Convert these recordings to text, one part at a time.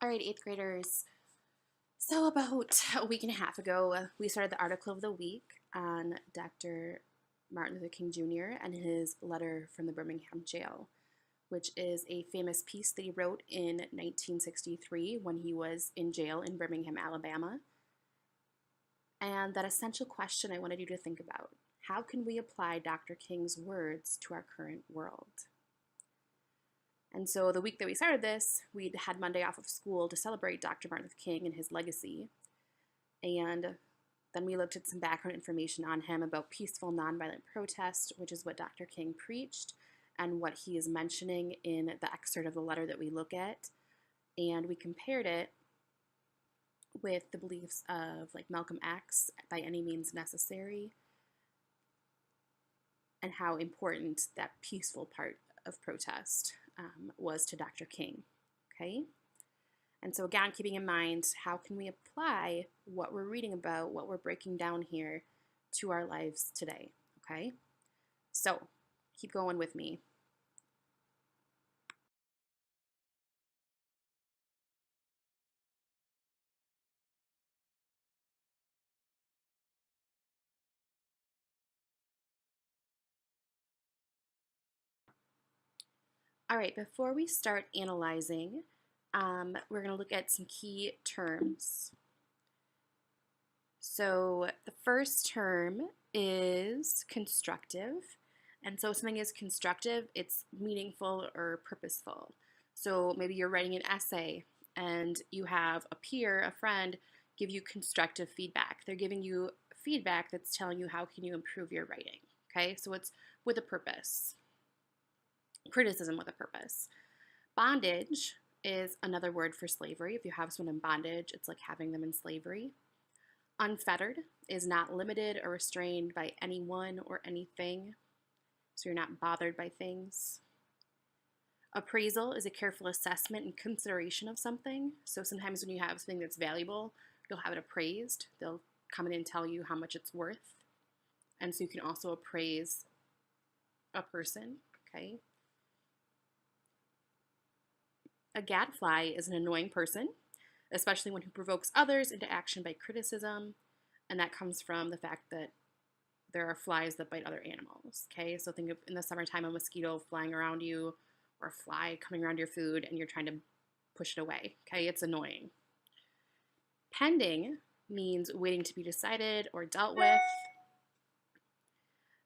All right, eighth graders. So about a week and a half ago, we started the article of the week on Dr. Martin Luther King Jr. and his letter from the Birmingham Jail, which is a famous piece that he wrote in 1963 when he was in jail in Birmingham, Alabama. And that essential question I wanted you to think about: how can we apply Dr. King's words to our current world? And so the week that we started this, we'd had Monday off of school to celebrate Dr. Martin Luther King and his legacy. And then we looked at some background information on him about peaceful nonviolent protest, which is what Dr. King preached and what he is mentioning in the excerpt of the letter that we look at. And we compared it with the beliefs of like Malcolm X, by any means necessary, and how important that peaceful part of protest was to Dr. King, okay? And so again, keeping in mind, how can we apply what we're reading about, what we're breaking down here, to our lives today, okay? So keep going with me. All right, before we start analyzing, we're going to look at some key terms. So the first term is constructive. And so if something is constructive, it's meaningful or purposeful. So maybe you're writing an essay and you have a peer, a friend, give you constructive feedback. They're giving you feedback that's telling you how can you improve your writing, okay? So it's with a purpose. Criticism with a purpose. Bondage is another word for slavery. If you have someone in bondage, it's like having them in slavery. Unfettered is not limited or restrained by anyone or anything, so you're not bothered by things. Appraisal is a careful assessment and consideration of something. So sometimes when you have something that's valuable, you'll have it appraised. They'll come in and tell you how much it's worth. And so you can also appraise a person, okay? A gadfly is an annoying person, especially one who provokes others into action by criticism, and that comes from the fact that there are flies that bite other animals, okay? So think of in the summertime a mosquito flying around you or a fly coming around your food and you're trying to push it away, okay? It's annoying. Pending means waiting to be decided or dealt with.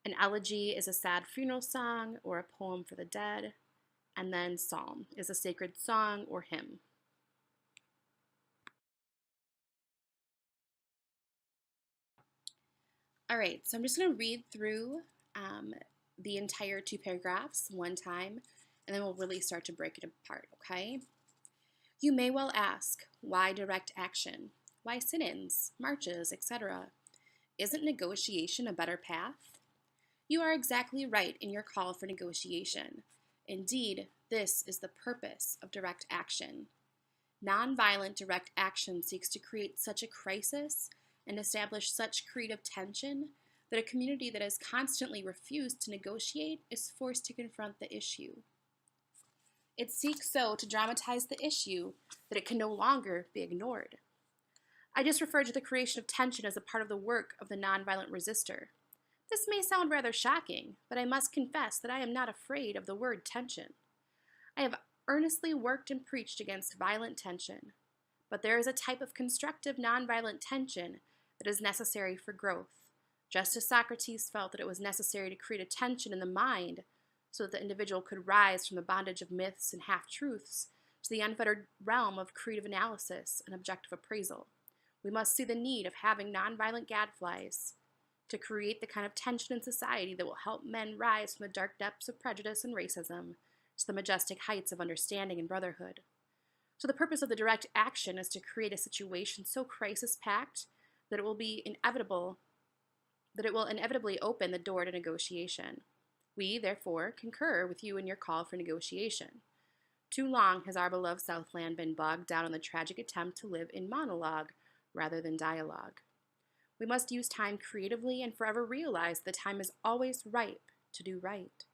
An elegy is a sad funeral song or a poem for the dead. And then psalm is a sacred song or hymn. All right, so I'm just going to read through the entire 2 paragraphs one time, and then we'll really start to break it apart, okay? You may well ask, why direct action? Why sit-ins, marches, etc.? Isn't negotiation a better path? You are exactly right in your call for negotiation. Indeed, this is the purpose of direct action. Nonviolent direct action seeks to create such a crisis and establish such creative tension that a community that has constantly refused to negotiate is forced to confront the issue. It seeks so to dramatize the issue that it can no longer be ignored. I just referred to the creation of tension as a part of the work of the nonviolent resistor. This may sound rather shocking, but I must confess that I am not afraid of the word tension. I have earnestly worked and preached against violent tension, but there is a type of constructive nonviolent tension that is necessary for growth, just as Socrates felt that it was necessary to create a tension in the mind so that the individual could rise from the bondage of myths and half-truths to the unfettered realm of creative analysis and objective appraisal. We must see the need of having nonviolent gadflies to create the kind of tension in society that will help men rise from the dark depths of prejudice and racism to the majestic heights of understanding and brotherhood. So the purpose of the direct action is to create a situation so crisis-packed that it will inevitably open the door to negotiation. We, therefore, concur with you in your call for negotiation. Too long has our beloved Southland been bogged down in the tragic attempt to live in monologue rather than dialogue. We must use time creatively and forever realize the time is always ripe to do right.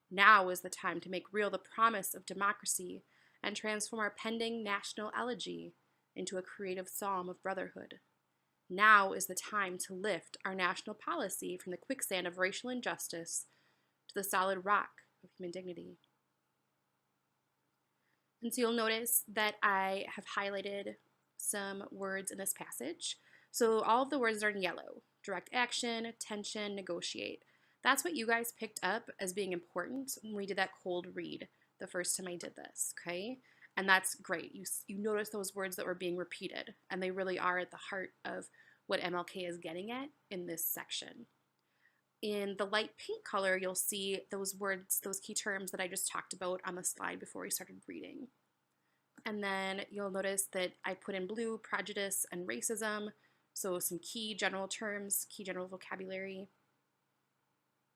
Now is the time to make real the promise of democracy and transform our pending national elegy into a creative psalm of brotherhood. Now is the time to lift our national policy from the quicksand of racial injustice to the solid rock of human dignity. And so you'll notice that I have highlighted some words in this passage. So all of the words are in yellow: direct action, tension, negotiate. That's what you guys picked up as being important when we did that cold read the first time I did this, okay? And that's great. You notice those words that were being repeated, and they really are at the heart of what MLK is getting at in this section. In the light pink color, you'll see those words, those key terms that I just talked about on the slide before we started reading. And then you'll notice that I put in blue prejudice and racism, so some key general terms, key general vocabulary.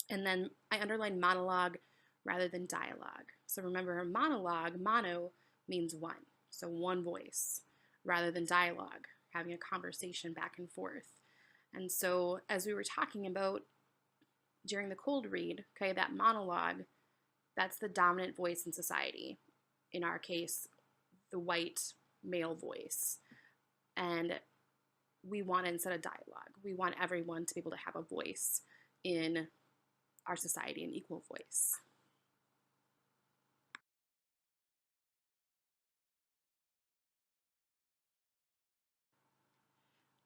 And then I underlined monologue rather than dialogue. So remember, monologue, mono, means one, so one voice, rather than dialogue, having a conversation back and forth. And so as we were talking about during the cold read, okay, that monologue, that's the dominant voice in society. In our case, the white male voice. And we want, instead of dialogue, we want everyone to be able to have a voice in our society, an equal voice.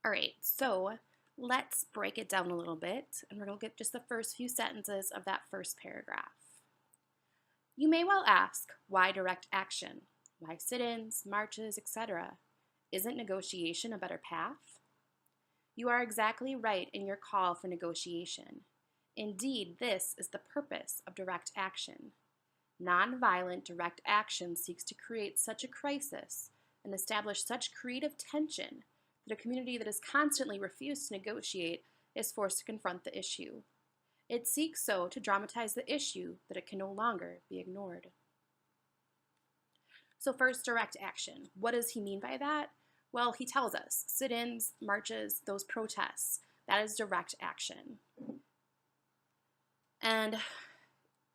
All right, so let's break it down a little bit, and we're going to look at just the first few sentences of that first paragraph. You may well ask, why direct action? Why sit-ins, marches, etc.? Isn't negotiation a better path? You are exactly right in your call for negotiation. Indeed, this is the purpose of direct action. Nonviolent direct action seeks to create such a crisis and establish such creative tension that a community that has constantly refused to negotiate is forced to confront the issue. It seeks so to dramatize the issue that it can no longer be ignored. So first, direct action. What does he mean by that? Well, he tells us sit-ins, marches, those protests, that is direct action. And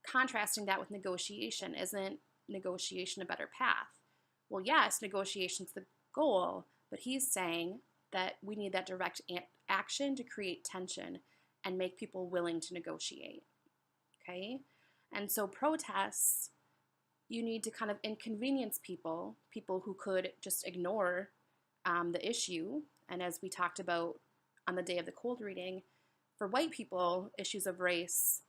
contrasting that with negotiation, isn't negotiation a better path? Well, yes, negotiation's the goal, but he's saying that we need that direct action to create tension and make people willing to negotiate, okay? And so protests, you need to kind of inconvenience people who could just ignore the issue. And as we talked about on the day of the cold reading, for white people, issues of race,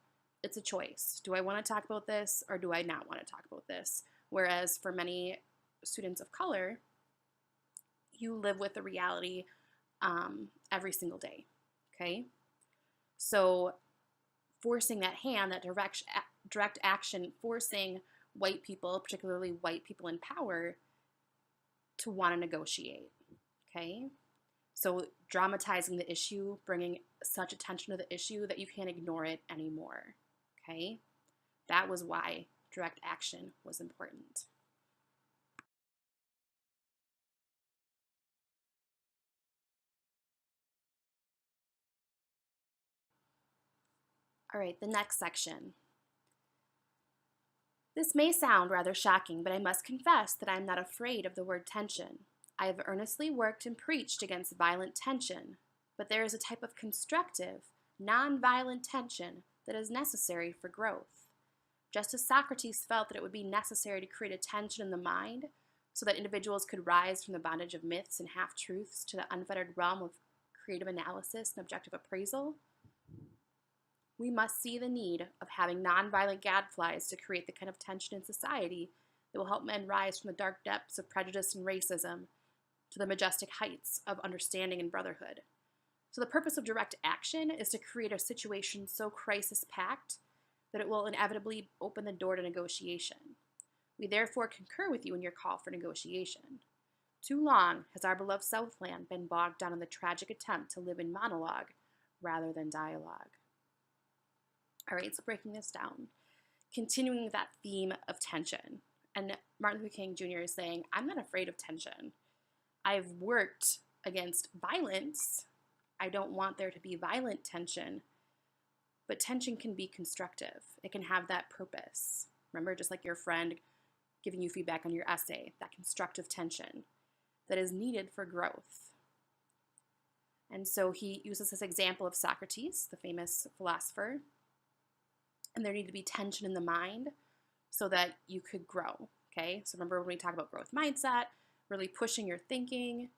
it's a choice. Do I want to talk about this or do I not want to talk about this? Whereas for many students of color, you live with the reality every single day, okay? So forcing that hand, that direct action, forcing white people, particularly white people in power, to want to negotiate, okay? So dramatizing the issue, bringing such attention to the issue that you can't ignore it anymore, okay? That was why direct action was important. All right, the next section. This may sound rather shocking, but I must confess that I am not afraid of the word tension. I have earnestly worked and preached against violent tension, but there is a type of constructive, non-violent tension that is necessary for growth. Just as Socrates felt that it would be necessary to create a tension in the mind so that individuals could rise from the bondage of myths and half-truths to the unfettered realm of creative analysis and objective appraisal, we must see the need of having nonviolent gadflies to create the kind of tension in society that will help men rise from the dark depths of prejudice and racism to the majestic heights of understanding and brotherhood. So the purpose of direct action is to create a situation so crisis-packed that it will inevitably open the door to negotiation. We therefore concur with you in your call for negotiation. Too long has our beloved Southland been bogged down in the tragic attempt to live in monologue rather than dialogue. All right, so breaking this down, continuing that theme of tension. And Martin Luther King Jr. is saying, I'm not afraid of tension. I've worked against violence. I don't want there to be violent tension, but tension can be constructive. It can have that purpose. Remember, just like your friend giving you feedback on your essay, that constructive tension that is needed for growth. And so he uses this example of Socrates, the famous philosopher, and there needed to be tension in the mind so that you could grow, okay? So remember when we talk about growth mindset, really pushing your thinking,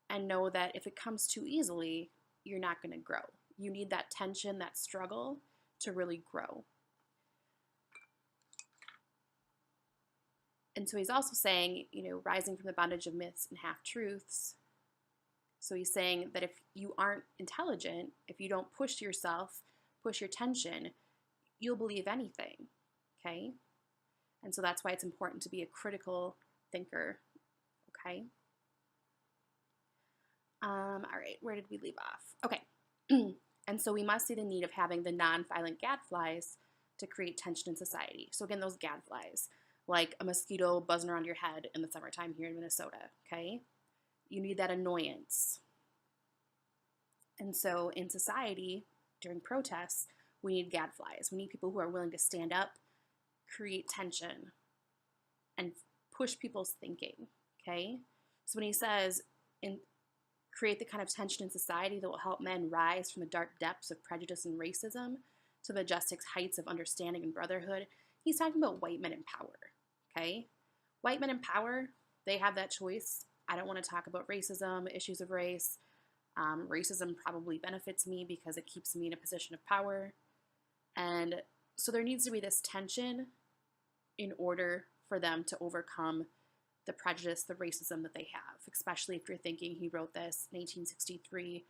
and know that if it comes too easily, you're not going to grow. You need that tension, that struggle to really grow. And so he's also saying, rising from the bondage of myths and half-truths. So he's saying that if you aren't intelligent, if you don't push yourself, push your tension, you'll believe anything, okay? And so that's why it's important to be a critical thinker, okay? All right, where did we leave off? Okay, and so we must see the need of having the non-violent gadflies to create tension in society. So again, those gadflies, like a mosquito buzzing around your head in the summertime here in Minnesota, okay? You need that annoyance. And so in society, during protests, we need gadflies. We need people who are willing to stand up, create tension, and push people's thinking, okay? So when he says, create the kind of tension in society that will help men rise from the dark depths of prejudice and racism to the majestic heights of understanding and brotherhood, he's talking about white men in power, okay? White men in power, they have that choice. I don't want to talk about racism, issues of race. Racism probably benefits me because it keeps me in a position of power. And so there needs to be this tension in order for them to overcome the prejudice, the racism that they have, especially if you're thinking he wrote this in 1863.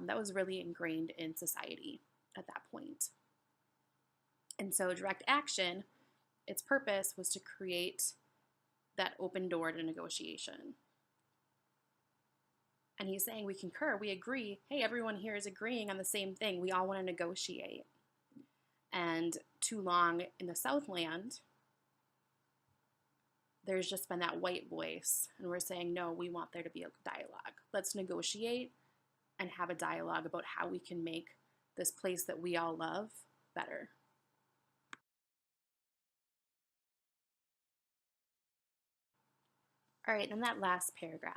That was really ingrained in society at that point. And so direct action, its purpose was to create that open door to negotiation. And he's saying we concur, we agree, hey, everyone here is agreeing on the same thing. We all want to negotiate. And too long in the Southland, there's just been that white voice, and we're saying, no, we want there to be a dialogue. Let's negotiate and have a dialogue about how we can make this place that we all love better. All right, and that last paragraph.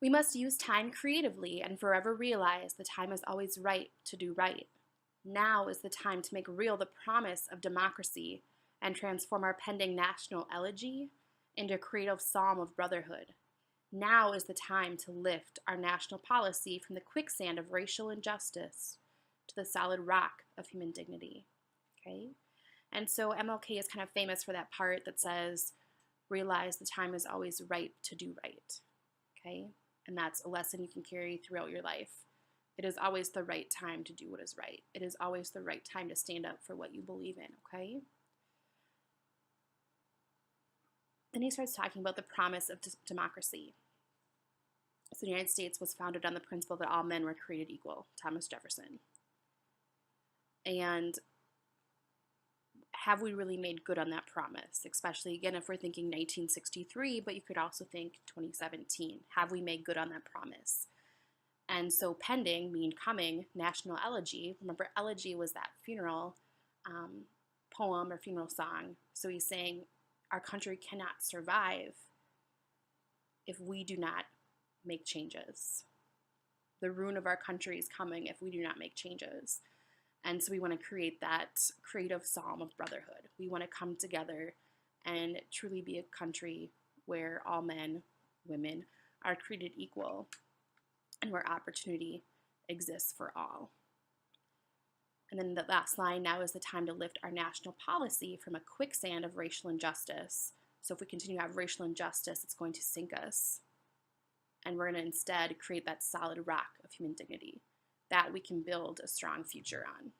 We must use time creatively and forever realize the time is always right to do right. Now is the time to make real the promise of democracy and transform our pending national elegy into a creative psalm of brotherhood. Now is the time to lift our national policy from the quicksand of racial injustice to the solid rock of human dignity. Okay? And so MLK is kind of famous for that part that says, realize the time is always right to do right. Okay? And that's a lesson you can carry throughout your life. It is always the right time to do what is right. It is always the right time to stand up for what you believe in, okay? Then he starts talking about the promise of democracy. So the United States was founded on the principle that all men were created equal, Thomas Jefferson. And have we really made good on that promise? Especially, again, if we're thinking 1963, but you could also think 2017. Have we made good on that promise? And so pending, mean coming, national elegy. Remember, elegy was that funeral poem or funeral song. So he's saying our country cannot survive if we do not make changes. The ruin of our country is coming if we do not make changes. And so we want to create that creative psalm of brotherhood. We want to come together and truly be a country where all men, women are treated equal and where opportunity exists for all. And then the last line, now is the time to lift our national policy from a quicksand of racial injustice. So if we continue to have racial injustice, it's going to sink us. And we're going to instead create that solid rock of human dignity that we can build a strong future on.